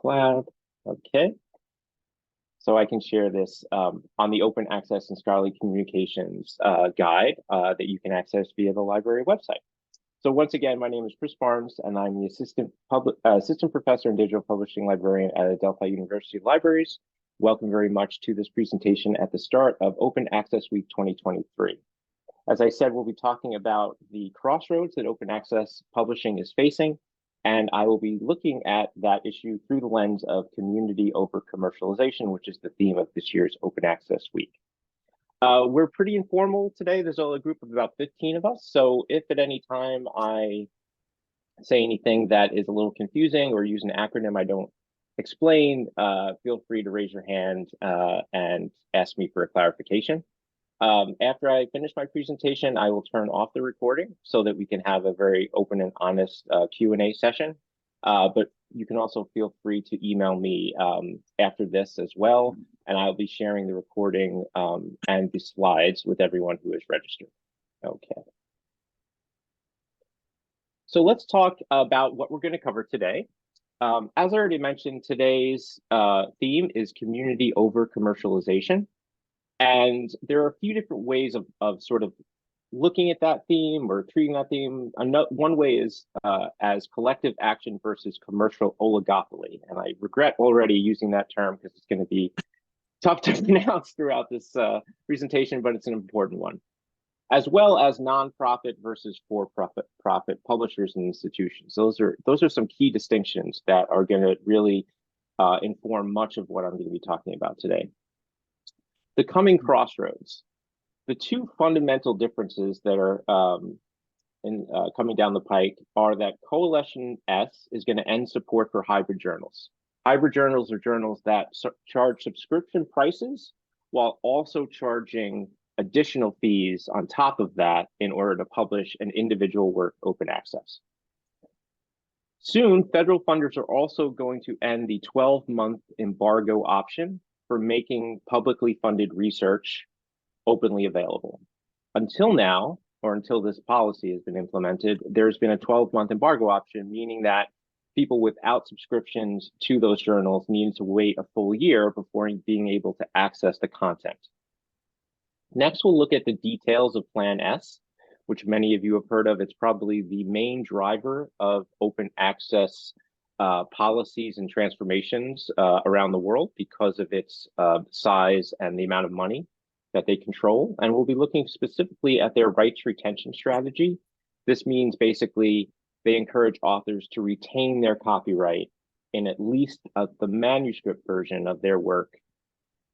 cloud. Okay. So I can share this on the Open Access and Scholarly Communications guide that you can access via the library website. So once again, my name is Chris Barnes, and I'm the assistant professor and digital publishing librarian at Adelphi University Libraries. Welcome very much to this presentation at the start of Open Access Week 2023. As I said, we'll be talking about the crossroads that open access publishing is facing, and I will be looking at that issue through the lens of community over commercialization, which is the theme of this year's Open Access Week. We're pretty informal today. There's a group of about 15 of us, so if at any time I say anything that is a little confusing or use an acronym I don't explain, feel free to raise your hand and ask me for a clarification. After I finish my presentation, I will turn off the recording so that we can have a very open and honest Q&A session. But you can also feel free to email me after this as well, and I'll be sharing the recording and the slides with everyone who is registered. Okay. So let's talk about what we're going to cover today. As I already mentioned, today's theme is community over commercialization. And there are a few different ways of sort of looking at that theme or treating that theme. One way is as collective action versus commercial oligopoly. And I regret already using that term because it's going to be tough to pronounce throughout this presentation, but it's an important one. As well as nonprofit versus for-profit publishers and institutions. Those are some key distinctions that are going to really inform much of what I'm going to be talking about today. The coming crossroads. The two fundamental differences that are coming down the pike are that Coalition S is going to end support for hybrid journals. Hybrid journals are journals that charge subscription prices while also charging additional fees on top of that in order to publish an individual work open access. Soon, federal funders are also going to end the 12-month embargo option for making publicly funded research openly available. Until now, or until this policy has been implemented, there's been a 12-month embargo option, meaning that people without subscriptions to those journals needed to wait a full year before being able to access the content. Next, we'll look at the details of Plan S, which many of you have heard of. It's probably the main driver of open access policies and transformations around the world because of its size and the amount of money that they control. And we'll be looking specifically at their rights retention strategy. This means basically they encourage authors to retain their copyright in at least the manuscript version of their work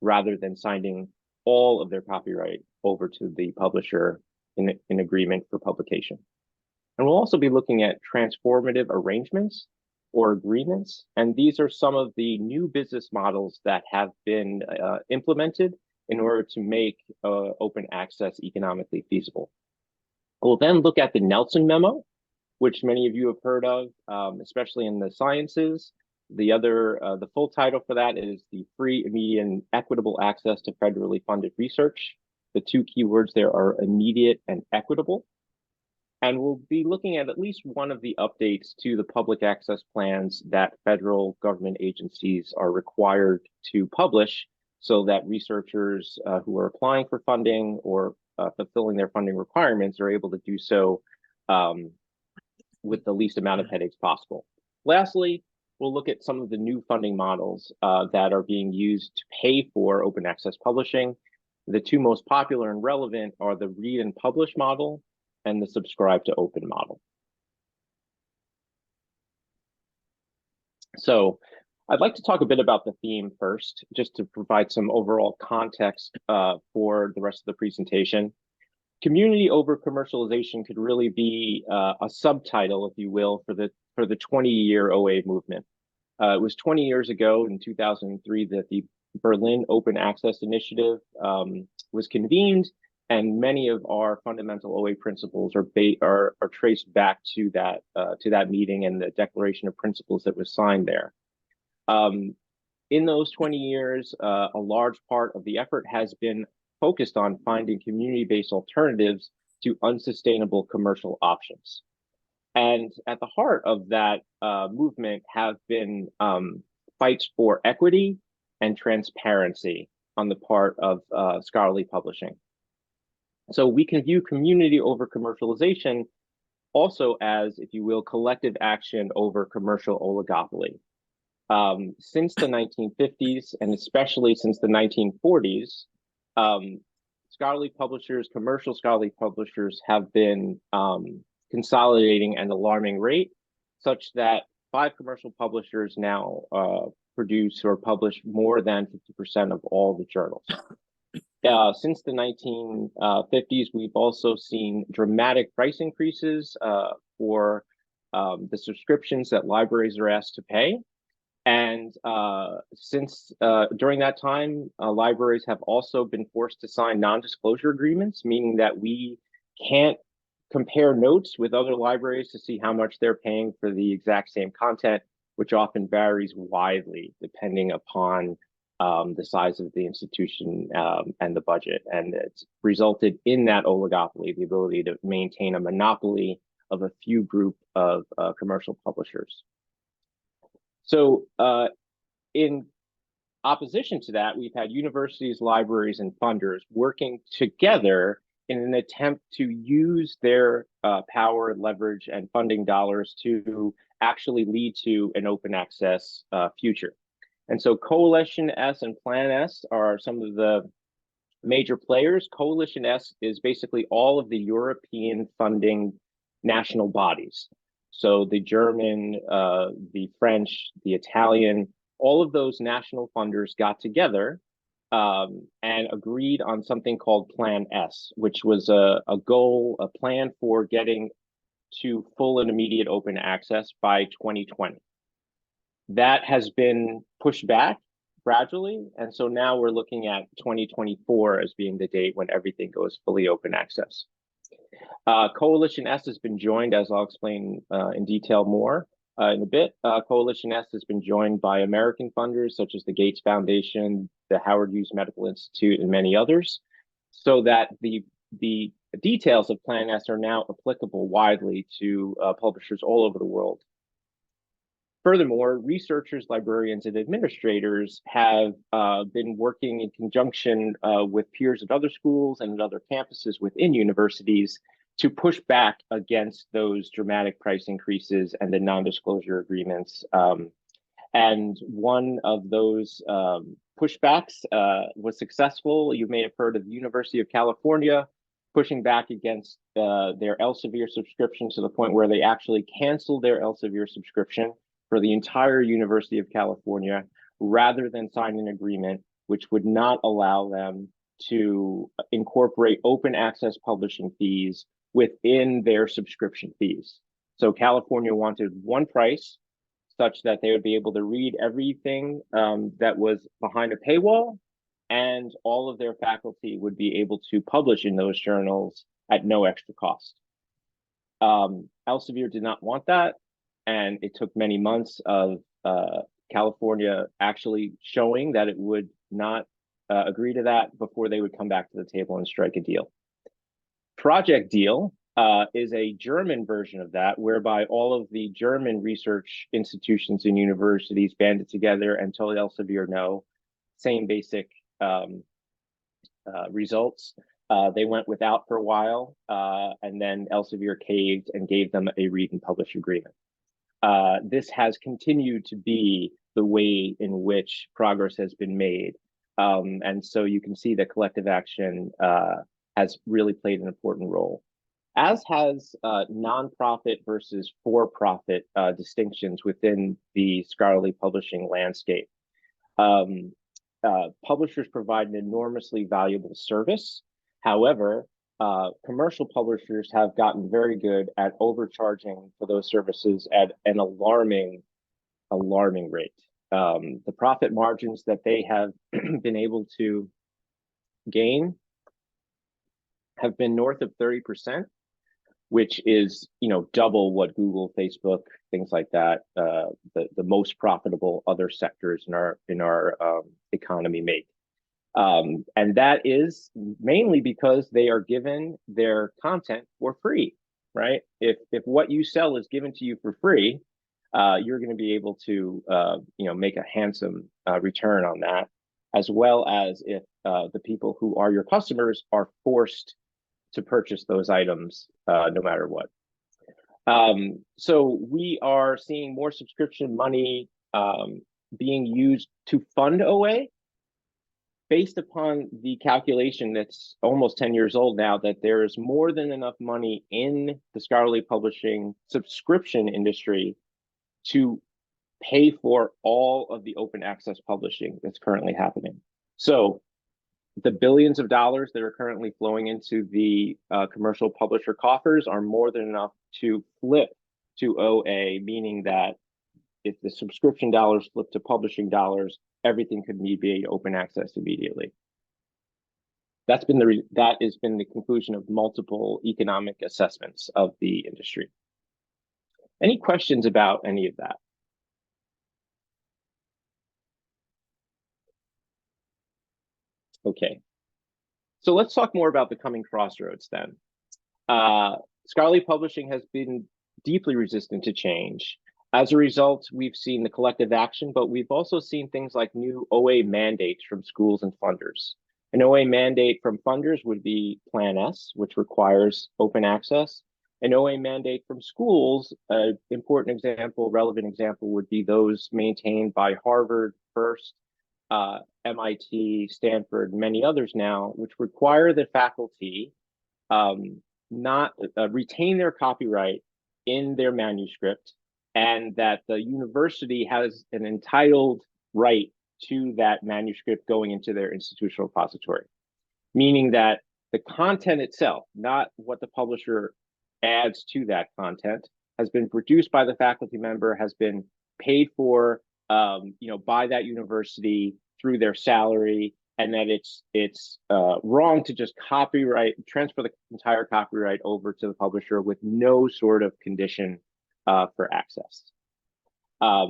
rather than signing all of their copyright over to the publisher in agreement for publication. And we'll also be looking at transformative arrangements or agreements. And these are some of the new business models that have been implemented in order to make open access economically feasible. We'll then look at the Nelson Memo, which many of you have heard of, especially in the sciences. The full title for that is the Free, Immediate, and Equitable Access to Federally Funded Research. The two keywords there are immediate and equitable. And we'll be looking at least one of the updates to the public access plans that federal government agencies are required to publish so that researchers who are applying for funding or fulfilling their funding requirements are able to do so with the least amount of headaches possible. Lastly, we'll look at some of the new funding models that are being used to pay for open access publishing. The two most popular and relevant are the read and publish model and the subscribe to open model. So I'd like to talk a bit about the theme first, just to provide some overall context for the rest of the presentation. Community over commercialization could really be a subtitle, if you will, for the 20-year OA movement. It was 20 years ago in 2003 that the Berlin Open Access Initiative was convened, and many of our fundamental OA principles are traced back to that meeting and the Declaration of Principles that was signed there. In those 20 years, a large part of the effort has been focused on finding community-based alternatives to unsustainable commercial options. And at the heart of that movement have been fights for equity and transparency on the part of scholarly publishing. So we can view community over commercialization also as, if you will, collective action over commercial oligopoly. Since the 1950s, and especially since the 1940s, scholarly publishers, commercial scholarly publishers, have been consolidating at an alarming rate, such that 5 commercial publishers now produce or publish more than 50% of all the journals. Since the 1950s, we've also seen dramatic price increases for the subscriptions that libraries are asked to pay. And since during that time, libraries have also been forced to sign non-disclosure agreements, meaning that we can't compare notes with other libraries to see how much they're paying for the exact same content, which often varies widely depending upon the size of the institution and the budget. And it's resulted in that oligopoly, the ability to maintain a monopoly of a few group of commercial publishers. So in opposition to that, we've had universities, libraries, and funders working together in an attempt to use their power, leverage, and funding dollars to actually lead to an open access future. And so Coalition S and Plan S are some of the major players. Coalition S is basically all of the European funding national bodies. So the German, the French, the Italian, all of those national funders got together and agreed on something called Plan S, which was a goal, a plan for getting to full and immediate open access by 2020. That has been pushed back gradually, and so now we're looking at 2024 as being the date when everything goes fully open access. Coalition S has been joined, as I'll explain in detail more in a bit. Coalition S has been joined by American funders such as the Gates Foundation, the Howard Hughes Medical Institute, and many others, so that the details of Plan S are now applicable widely to publishers all over the world. Furthermore, researchers, librarians, and administrators have been working in conjunction with peers at other schools and at other campuses within universities to push back against those dramatic price increases and the non-disclosure agreements. And one of those pushbacks was successful. You may have heard of the University of California pushing back against their Elsevier subscription to the point where they actually canceled their Elsevier subscription for the entire University of California, rather than sign an agreement which would not allow them to incorporate open access publishing fees within their subscription fees. So California wanted one price such that they would be able to read everything that was behind a paywall, and all of their faculty would be able to publish in those journals at no extra cost. Elsevier did not want that, and it took many months of California actually showing that it would not agree to that before they would come back to the table and strike a deal. Project Deal is a German version of that, whereby all of the German research institutions and universities banded together and told Elsevier no. Same basic results. They went without for a while, and then Elsevier caved and gave them a read and publish agreement. This has continued to be the way in which progress has been made. And so you can see that collective action has really played an important role, as has nonprofit versus for-profit distinctions within the scholarly publishing landscape. Publishers provide an enormously valuable service. However, commercial publishers have gotten very good at overcharging for those services at an alarming rate. The profit margins that they have been able to gain have been north of 30%, which is, double what Google, Facebook, things like that, the most profitable other sectors in our economy make. And that is mainly because they are given their content for free, right? If what you sell is given to you for free, you're going to be able to make a handsome return on that, as well as if the people who are your customers are forced to purchase those items no matter what. So we are seeing more subscription money being used to fund OA, based upon the calculation that's almost 10 years old now, that there is more than enough money in the scholarly publishing subscription industry to pay for all of the open access publishing that's currently happening. So the billions of dollars that are currently flowing into the commercial publisher coffers are more than enough to flip to OA, meaning that if the subscription dollars flip to publishing dollars, everything could be open access immediately. That has been the conclusion of multiple economic assessments of the industry. Any questions about any of that? Okay. So let's talk more about the coming crossroads then. Scholarly publishing has been deeply resistant to change. As a result, we've seen the collective action, but we've also seen things like new OA mandates from schools and funders. An OA mandate from funders would be Plan S, which requires open access. An OA mandate from schools, an important example, relevant example, would be those maintained by Harvard first, MIT, Stanford, many others now, which require the faculty not retain their copyright in their manuscript, and that the university has an entitled right to that manuscript going into their institutional repository, meaning that the content itself, not what the publisher adds to that content, has been produced by the faculty member, has been paid for by that university through their salary, and that it's wrong to just transfer the entire copyright over to the publisher with no sort of condition for access.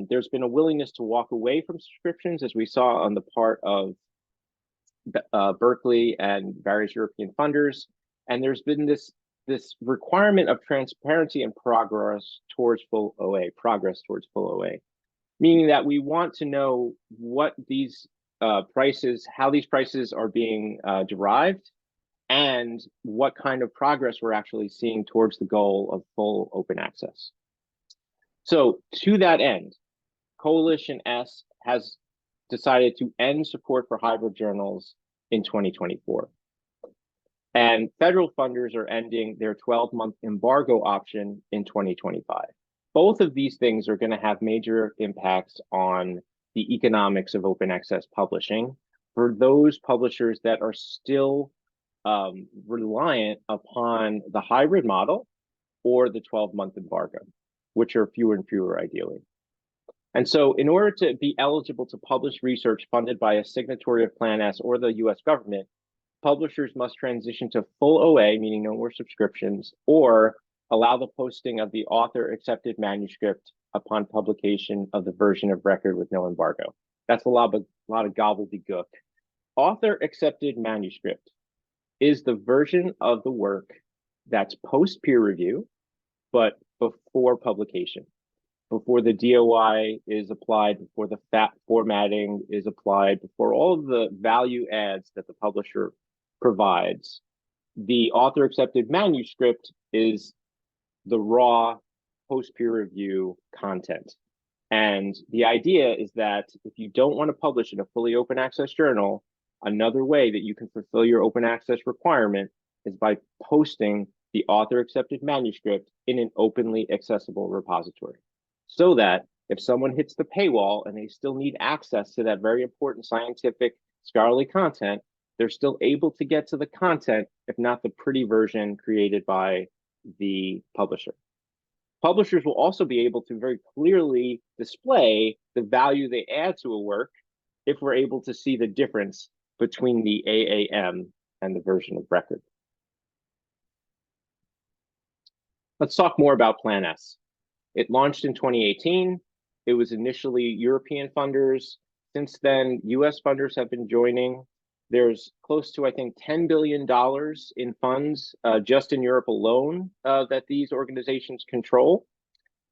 There's been a willingness to walk away from subscriptions, as we saw on the part of Berkeley and various European funders, and there's been this requirement of transparency and progress towards full OA, meaning that we want to know what these how these prices are being derived, and what kind of progress we're actually seeing towards the goal of full open access. So to that end, Coalition S has decided to end support for hybrid journals in 2024. And federal funders are ending their 12-month embargo option in 2025. Both of these things are going to have major impacts on the economics of open access publishing for those publishers that are still reliant upon the hybrid model or the 12-month embargo, which are fewer and fewer ideally. And so in order to be eligible to publish research funded by a signatory of Plan S or the US government, publishers must transition to full OA, meaning no more subscriptions, or allow the posting of the author-accepted manuscript upon publication of the version of record with no embargo. That's a lot of gobbledygook. Author-accepted manuscript is the version of the work that's post-peer review, but before publication, before the DOI is applied, before the formatting is applied, before all of the value adds that the publisher provides. The author-accepted manuscript is the raw post-peer review content. And the idea is that if you don't want to publish in a fully open access journal, another way that you can fulfill your open access requirement is by posting the author-accepted manuscript in an openly accessible repository. So that if someone hits the paywall and they still need access to that very important scientific scholarly content, they're still able to get to the content, if not the pretty version created by the publisher. Publishers will also be able to very clearly display the value they add to a work if we're able to see the difference between the AAM and the version of record. Let's talk more about Plan S. It launched in 2018. It was initially European funders. Since then, US funders have been joining. There's close to, I think, $10 billion in funds just in Europe alone that these organizations control.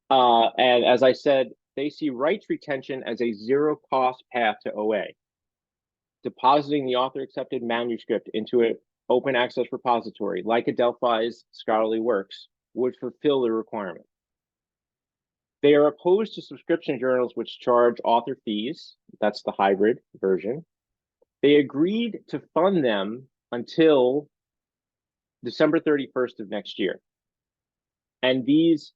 And as I said, they see rights retention as a zero-cost path to OA. Depositing the author-accepted manuscript into an open access repository, like Adelphi's scholarly works, would fulfill the requirement. They are opposed to subscription journals which charge author fees. That's the hybrid version. They agreed to fund them until December 31st of next year. And these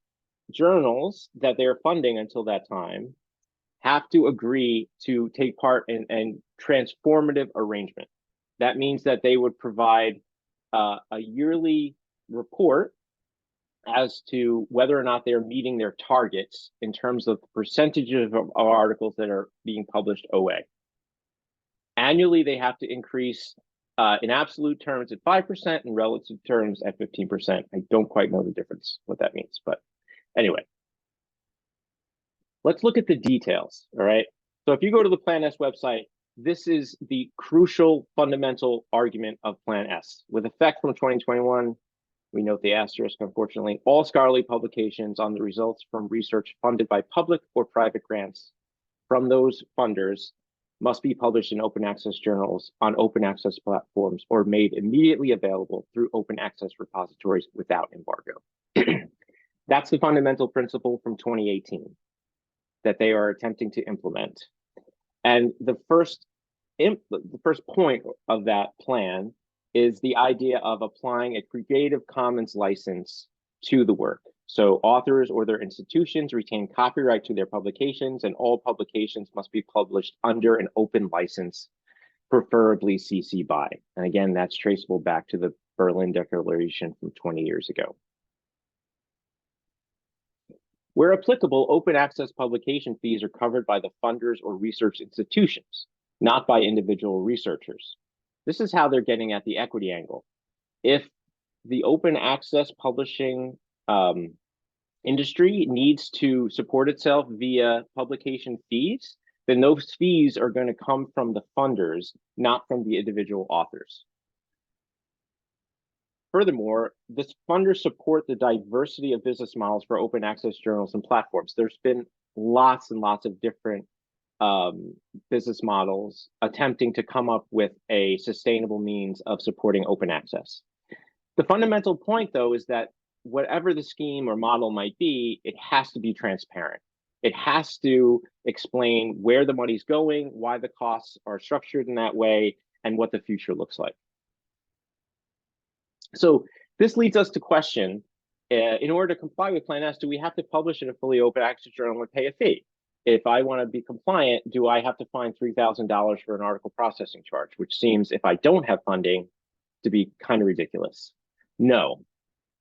journals that they're funding until that time have to agree to take part in a transformative arrangement. That means that they would provide a yearly report as to whether or not they're meeting their targets in terms of the percentages of articles that are being published OA. Annually, they have to increase in absolute terms at 5%, in relative terms at 15%. I don't quite know the difference, what that means, but anyway. Let's look at the details, all right? So if you go to the Plan S website, this is the crucial fundamental argument of Plan S. With effect from 2021, we note the asterisk, unfortunately, all scholarly publications on the results from research funded by public or private grants from those funders must be published in open access journals on open access platforms or made immediately available through open access repositories without embargo. That's the fundamental principle from 2018 that they are attempting to implement. And the first point of that plan is the idea of applying a Creative Commons license to the work. So authors or their institutions retain copyright to their publications, and all publications must be published under an open license, preferably CC BY. And again, that's traceable back to the Berlin Declaration from 20 years ago. Where applicable, open access publication fees are covered by the funders or research institutions, not by individual researchers. This is how they're getting at the equity angle. If the open access publishing industry needs to support itself via publication fees, then those fees are going to come from the funders, not from the individual authors. Furthermore, the funders support the diversity of business models for open access journals and platforms. There's been lots and lots of different business models attempting to come up with a sustainable means of supporting open access. The fundamental point, though, is that whatever the scheme or model might be, it has to be transparent. It has to explain where the money's going, why the costs are structured in that way, and what the future looks like. So this leads us to question, in order to comply with Plan S, do we have to publish in a fully open access journal and pay a fee? If I want to be compliant, do I have to find $3,000 for an article processing charge, which seems, if I don't have funding, to be kind of ridiculous? No,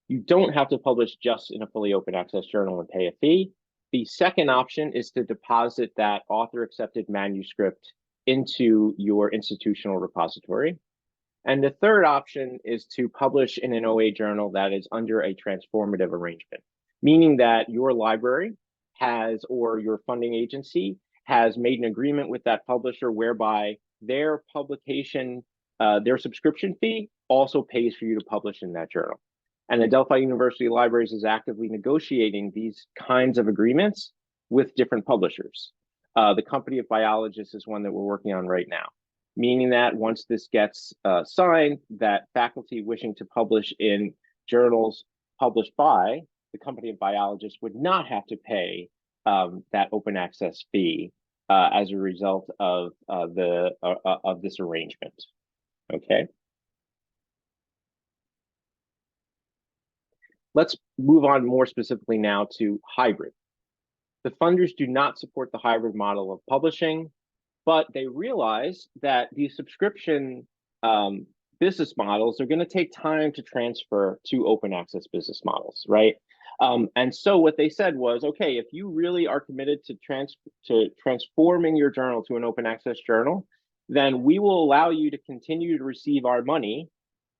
you don't have to publish just in a fully open access journal and pay a fee. The second option is to deposit that author-accepted manuscript into your institutional repository. And the third option is to publish in an OA journal that is under a transformative arrangement, meaning that your library has, or your funding agency has made an agreement with that publisher whereby their publication, their subscription fee also pays for you to publish in that journal. And Adelphi University Libraries is actively negotiating these kinds of agreements with different publishers. The Company of Biologists is one that we're working on right now, meaning that once this gets signed, that faculty wishing to publish in journals published by the Company of Biologists would not have to pay that open access fee as a result of this arrangement. Okay. Let's move on more specifically now to hybrid. The funders do not support the hybrid model of publishing, but they realize that these subscription business models are going to take time to transfer to open access business models, right? And so what they said was, okay, if you really are committed to transforming your journal to an open access journal, then we will allow you to continue to receive our money,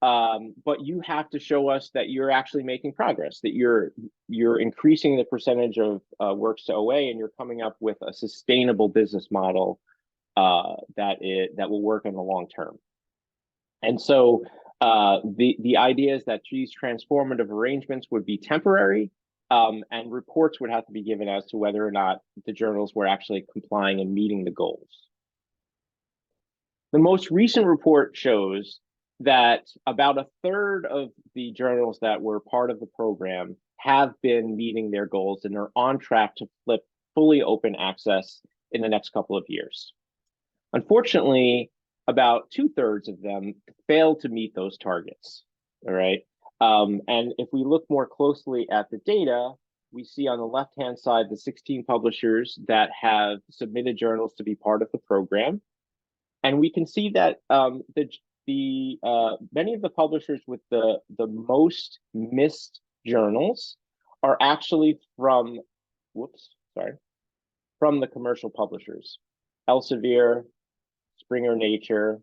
but you have to show us that you're actually making progress, that you're increasing the percentage of works to OA, and you're coming up with a sustainable business model that will work in the long term. And so the idea is that these transformative arrangements would be temporary, and reports would have to be given as to whether or not the journals were actually complying and meeting the goals. The most recent report shows that about a third of the journals that were part of the program have been meeting their goals and are on track to flip fully open access in the next couple of years. Unfortunately, about 2/3 of them failed to meet those targets, all right? And if we look more closely at the data, we see on the left-hand side the 16 publishers that have submitted journals to be part of the program. And we can see that many of the publishers with the most missed journals are actually from the commercial publishers, Elsevier, Springer Nature,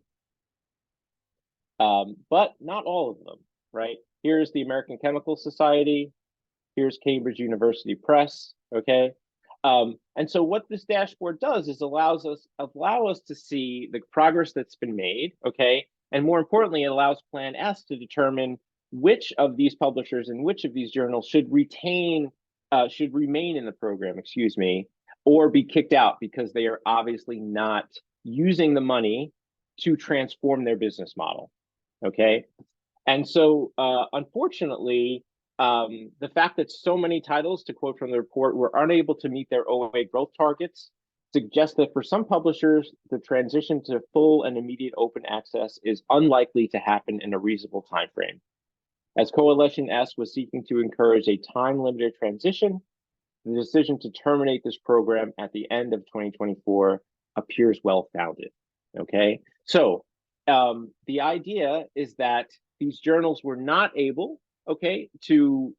but not all of them, right? Here's the American Chemical Society, here's Cambridge University Press, okay? And so what this dashboard does is allow us to see the progress that's been made, okay? And more importantly, it allows Plan S to determine which of these publishers and which of these journals should remain in the program, or be kicked out because they are obviously not using the money to transform their business model, okay? And so, unfortunately, the fact that so many titles, to quote from the report, were unable to meet their OA growth targets suggests that for some publishers, the transition to full and immediate open access is unlikely to happen in a reasonable time frame. As Coalition S was seeking to encourage a time-limited transition, the decision to terminate this program at the end of 2024 appears well-founded, okay? So the idea is that these journals were not able, okay, to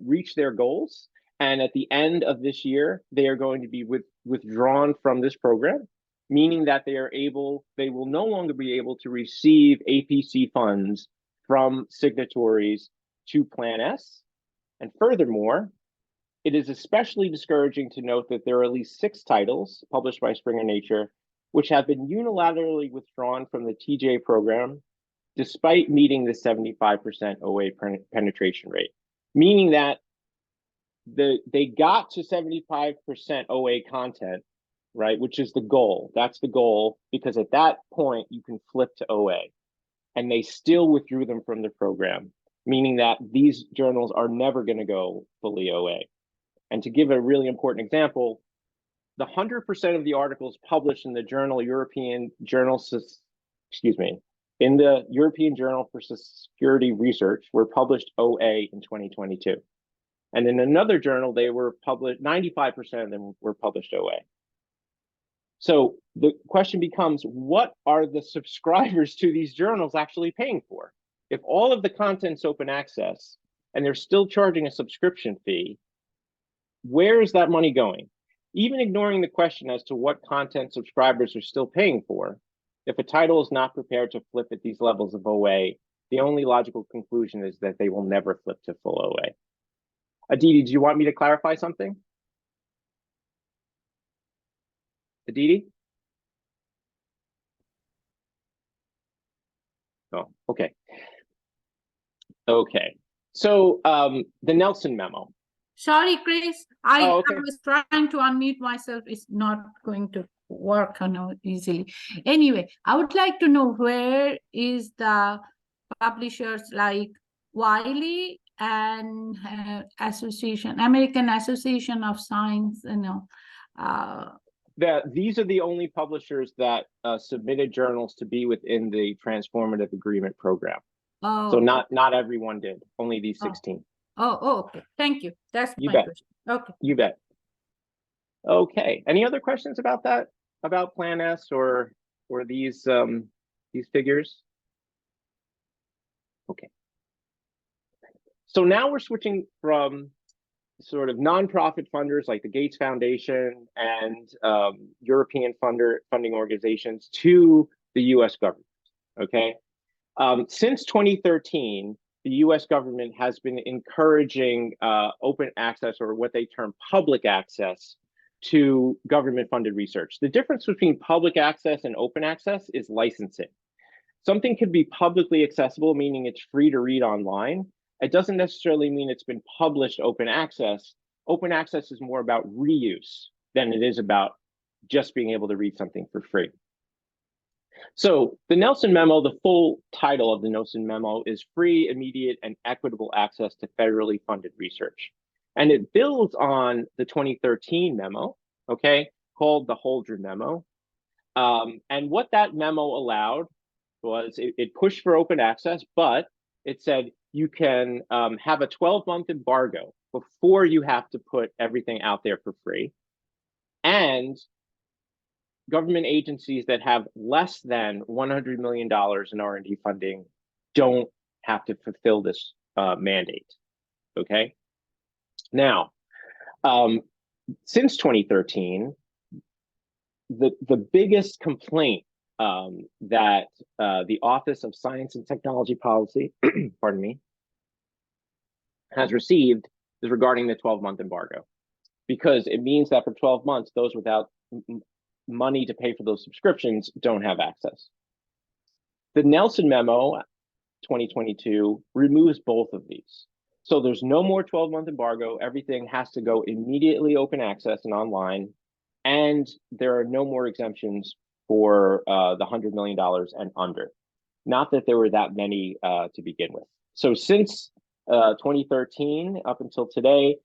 reach their goals. And at the end of this year, they are going to be withdrawn from this program, meaning that they will no longer be able to receive APC funds from signatories to Plan S. And furthermore, it is especially discouraging to note that there are at least 6 titles published by Springer Nature which have been unilaterally withdrawn from the TJ program despite meeting the 75% OA penetration rate, meaning that they got to 75% OA content, right, which is the goal. That's the goal, because at that point, you can flip to OA. And they still withdrew them from the program, meaning that these journals are never going to go fully OA. And to give a really important example, the 100% of the articles published in the European Journal for Security Research were published OA in 2022. And in another journal, they were published, 95% of them were published OA. So the question becomes, what are the subscribers to these journals actually paying for? If all of the content's open access and they're still charging a subscription fee, where is that money going? Even ignoring the question as to what content subscribers are still paying for, if a title is not prepared to flip at these levels of OA, the only logical conclusion is that they will never flip to full OA. Aditi, do you want me to clarify something? Aditi? Oh, okay. Okay. So the Nelson memo. Sorry, Chris. I okay. was trying to unmute myself. It's not going to work easily. Anyway, I would like to know, where is the publishers like Wiley and American Association of Science, These are the only publishers that submitted journals to be within the transformative agreement program. Oh, so not everyone did, only these 16. Oh, okay. Thank you. That's You my bet. question. Okay. You bet. Okay. Any other questions about that? About Plan S or these figures? Okay. So now we're switching from sort of nonprofit funders like the Gates Foundation and European funding organizations to the U.S. government. Okay. Since 2013, the U.S. government has been encouraging open access, or what they term public access, to government-funded research. The difference between public access and open access is licensing. Something could be publicly accessible, meaning it's free to read online, It doesn't necessarily mean it's been published open access. Open access is more about reuse than it is about just being able to read something for free. So the Nelson Memo, the full title of the Nelson Memo is Free, Immediate, and Equitable Access to Federally Funded Research. And it builds on the 2013 memo, okay, called the Holdren Memo. And what that memo allowed was it pushed for open access, but it said you can have a 12-month embargo before you have to put everything out there for free. And government agencies that have less than $100 million in R&D funding don't have to fulfill this mandate, okay? Now, since 2013, the biggest complaint that the Office of Science and Technology Policy, pardon me, has received is regarding the 12-month embargo, because it means that for 12 months, those without money to pay for those subscriptions don't have access. The Nelson Memo 2022 removes both of these. So there's no more 12-month embargo. Everything has to go immediately open access and online. And there are no more exemptions for the $100 million and under. Not that there were that many to begin with. So since 2013 up until today,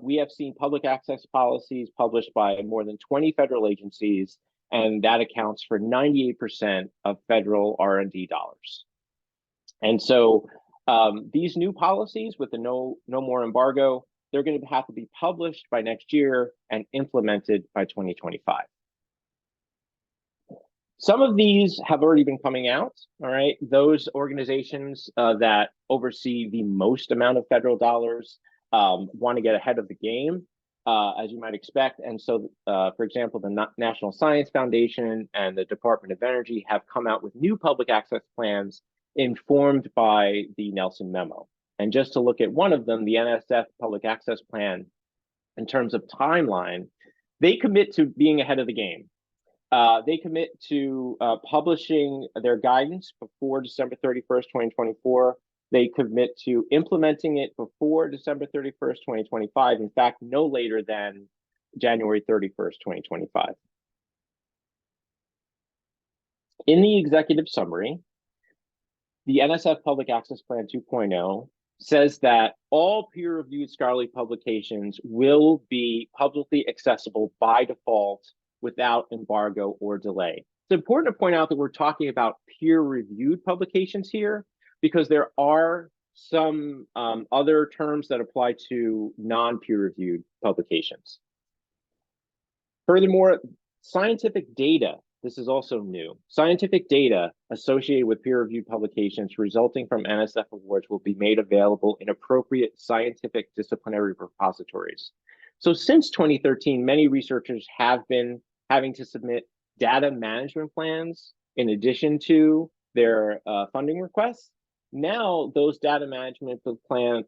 we have seen public access policies published by more than 20 federal agencies, and that accounts for 98% of federal R&D dollars. And so these new policies with the no more embargo, they're going to have to be published by next year and implemented by 2025. Some of these have already been coming out, all right? Those organizations that oversee the most amount of federal dollars want to get ahead of the game, as you might expect. And so, for example, the National Science Foundation and the Department of Energy have come out with new public access plans informed by the Nelson Memo. And just to look at one of them, the NSF Public Access Plan, in terms of timeline, they commit to being ahead of the game. They commit to publishing their guidance before December 31st, 2024. They commit to implementing it before December 31st, 2025. In fact, no later than January 31st, 2025. In the executive summary, the NSF Public Access Plan 2.0 says that all peer-reviewed scholarly publications will be publicly accessible by default without embargo or delay. It's important to point out that we're talking about peer-reviewed publications here, because there are some other terms that apply to non-peer-reviewed publications. Furthermore, scientific data, this is also new. Scientific data associated with peer-reviewed publications resulting from NSF awards will be made available in appropriate scientific disciplinary repositories. So since 2013, many researchers have been having to submit data management plans in addition to their funding requests. Now those data management plans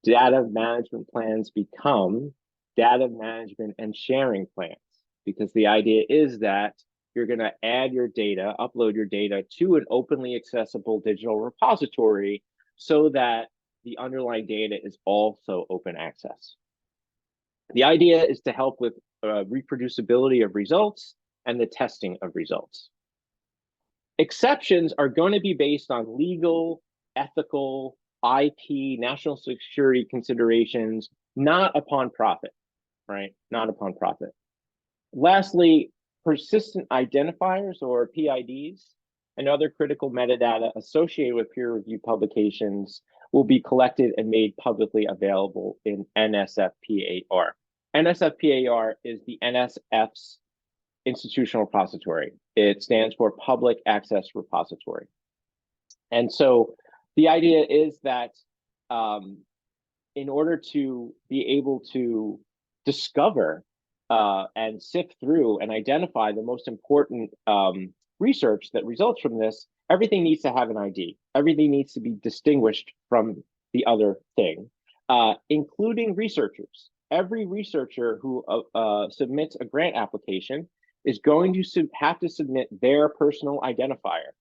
become data management and sharing plans, because the idea is that you're going to add your data, upload your data to an openly accessible digital repository so that the underlying data is also open access. The idea is to help with reproducibility of results and the testing of results. Exceptions are going to be based on legal, ethical, IP, national security considerations, not upon profit, right? Not upon profit. Lastly, persistent identifiers, or PIDs, and other critical metadata associated with peer-reviewed publications will be collected and made publicly available in NSF-PAR. NSF-PAR is the NSF's institutional repository. It stands for Public Access Repository. And so the idea is that in order to be able to discover and sift through and identify the most important research that results from this, everything needs to have an ID. Everything needs to be distinguished from the other thing, including researchers. Every researcher who submits a grant application is going to have to submit their personal identifier.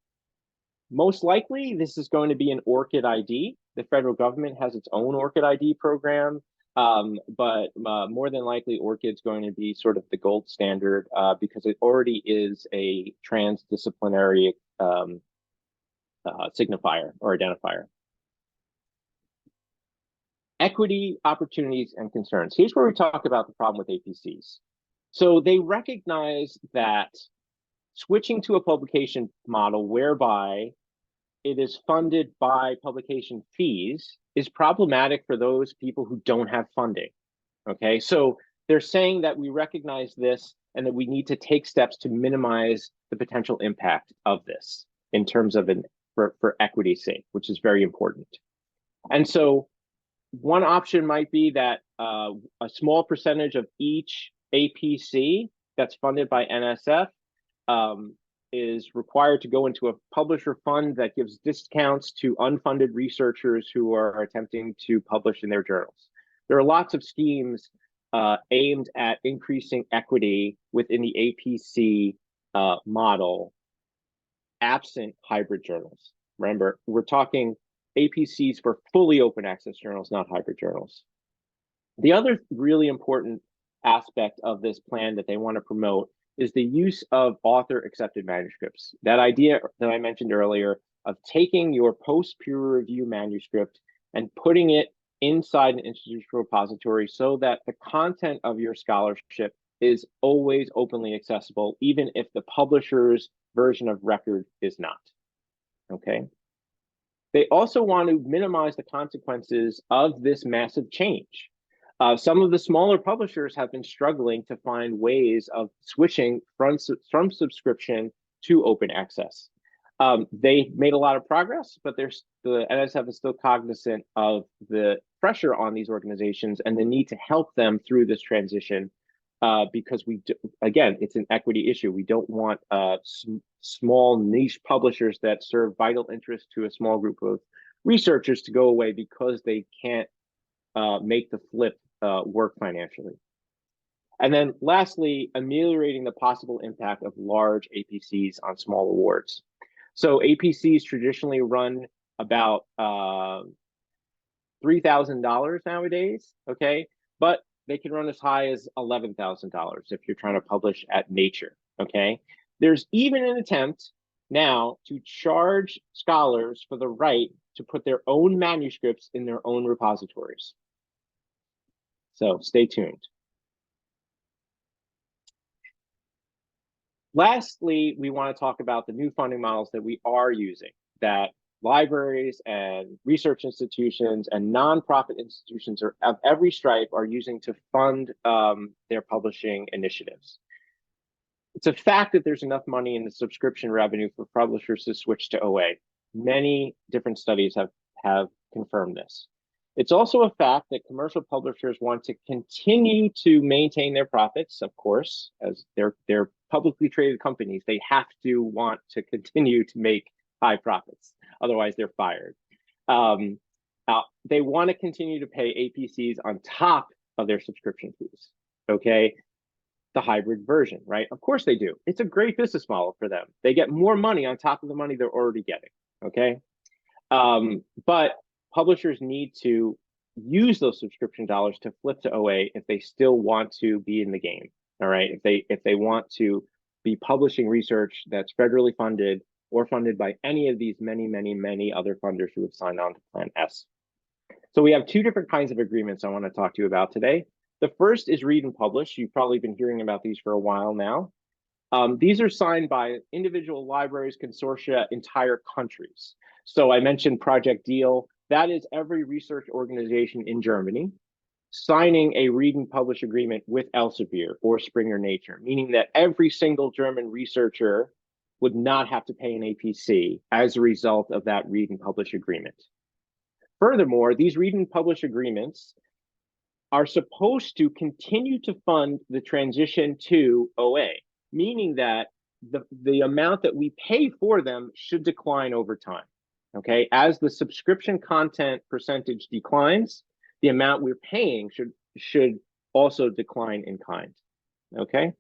Most likely, this is going to be an ORCID ID. The federal government has its own ORCID ID program, but more than likely, ORCID's going to be sort of the gold standard because it already is a transdisciplinary signifier or identifier. Equity, opportunities, and concerns. Here's where we talk about the problem with APCs. So they recognize that switching to a publication model whereby it is funded by publication fees is problematic for those people who don't have funding. Okay, so they're saying that we recognize this and that we need to take steps to minimize the potential impact of this in terms of for equity's sake, which is very important. And so one option might be that a small percentage of each APC that's funded by NSF is required to go into a publisher fund that gives discounts to unfunded researchers who are attempting to publish in their journals. There are lots of schemes aimed at increasing equity within the APC model, absent hybrid journals. Remember, we're talking APCs for fully open access journals, not hybrid journals. The other really important aspect of this plan that they want to promote is the use of author-accepted manuscripts. That idea that I mentioned earlier of taking your post-peer review manuscript and putting it inside an institutional repository so that the content of your scholarship is always openly accessible, even if the publisher's version of record is not. Okay. They also want to minimize the consequences of this massive change. Some of the smaller publishers have been struggling to find ways of switching from subscription to open access. They made a lot of progress, but the NSF is still cognizant of the pressure on these organizations and the need to help them through this transition because again, it's an equity issue. We don't want small niche publishers that serve vital interest to a small group of researchers to go away because they can't make the flip work financially. And then lastly, ameliorating the possible impact of large APCs on small awards. So APCs traditionally run about $3,000 nowadays, okay? But they can run as high as $11,000 if you're trying to publish at Nature, okay? There's even an attempt now to charge scholars for the right to put their own manuscripts in their own repositories. So stay tuned. Lastly, we want to talk about the new funding models that we are using, that libraries and research institutions and nonprofit institutions of every stripe are using to fund their publishing initiatives. It's a fact that there's enough money in the subscription revenue for publishers to switch to OA. Many different studies have confirmed this. It's also a fact that commercial publishers want to continue to maintain their profits, of course, as they're publicly traded companies. They have to want to continue to make high profits. Otherwise, they're fired. They want to continue to pay APCs on top of their subscription fees, okay? The hybrid version, right? Of course they do. It's a great business model for them. They get more money on top of the money they're already getting, okay? But publishers need to use those subscription dollars to flip to OA if they still want to be in the game, all right? If they want to be publishing research that's federally funded or funded by any of these many other funders who have signed on to Plan S. So we have two different kinds of agreements I want to talk to you about today. The first is read and publish. You've probably been hearing about these for a while now. These are signed by individual libraries, consortia, entire countries. So I mentioned Project Deal. That is every research organization in Germany signing a read and publish agreement with Elsevier or Springer Nature, meaning that every single German researcher would not have to pay an APC as a result of that read and publish agreement. Furthermore, these read and publish agreements are supposed to continue to fund the transition to OA, meaning that the amount that we pay for them should decline over time. Okay, as the subscription content percentage declines, the amount we're paying should also decline in kind. Okay,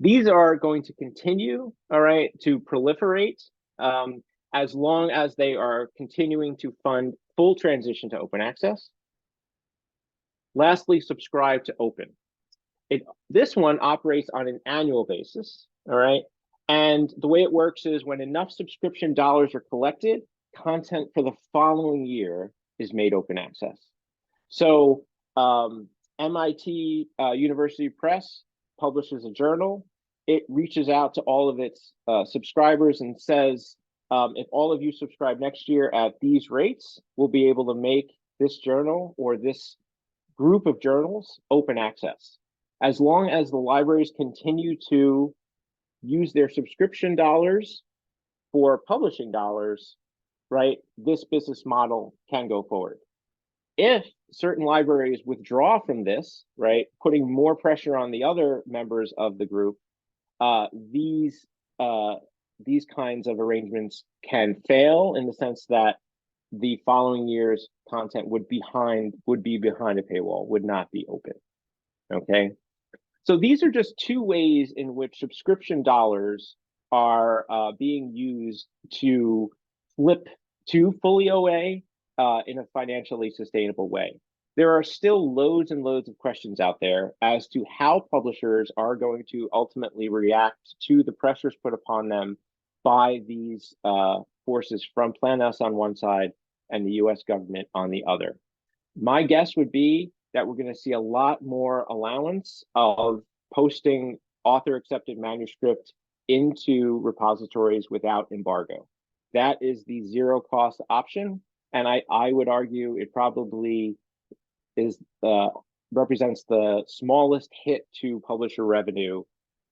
these are going to continue, all right, to proliferate. as long as they are continuing to fund full transition to open access. Lastly, subscribe to open. This one operates on an annual basis, all right? And the way it works is when enough subscription dollars are collected, content for the following year is made open access. So MIT University Press publishes a journal. It reaches out to all of its subscribers and says, if all of you subscribe next year at these rates, we'll be able to make this journal or this group of journals open access. As long as the libraries continue to use their subscription dollars for publishing dollars, right, this business model can go forward. If certain libraries withdraw from this, right, putting more pressure on the other members of the group, these kinds of arrangements can fail in the sense that the following year's content would be behind a paywall, would not be open. Okay, so these are just two ways in which subscription dollars are being used to flip to fully OA in a financially sustainable way. There are still loads and loads of questions out there as to how publishers are going to ultimately react to the pressures put upon them by these forces from Plan S on one side and the US government on the other. My guess would be that we're going to see a lot more allowance of posting author-accepted manuscript into repositories without embargo. That is the zero-cost option, and I would argue it probably is represents the smallest hit to publisher revenue,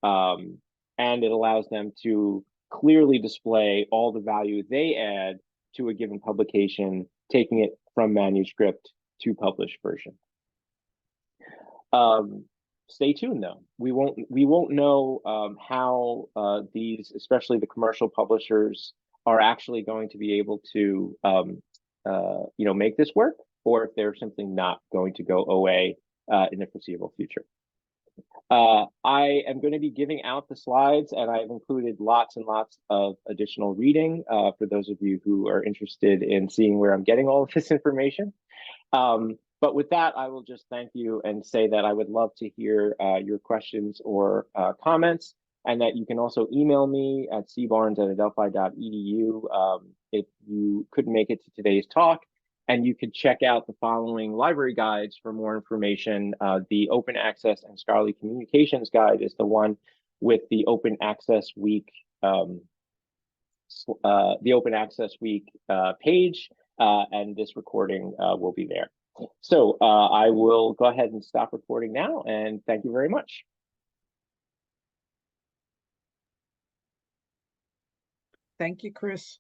and it allows them to clearly display all the value they add to a given publication, taking it from manuscript to published version. Stay tuned though. We won't know how these, especially the commercial publishers, are actually going to be able to make this work, or if they're simply not going to go OA in the foreseeable future. I am going to be giving out the slides, and I've included lots and lots of additional reading for those of you who are interested in seeing where I'm getting all of this information. But with that, I will just thank you and say that I would love to hear your questions or comments, and that you can also email me at cbarnes@adelphi.edu if you couldn't make it to today's talk. And you could check out the following library guides for more information. The Open Access and Scholarly Communications Guide is the one with the Open Access Week, page, and this recording will be there. So I will go ahead and stop recording now, and thank you very much. Thank you, Chris.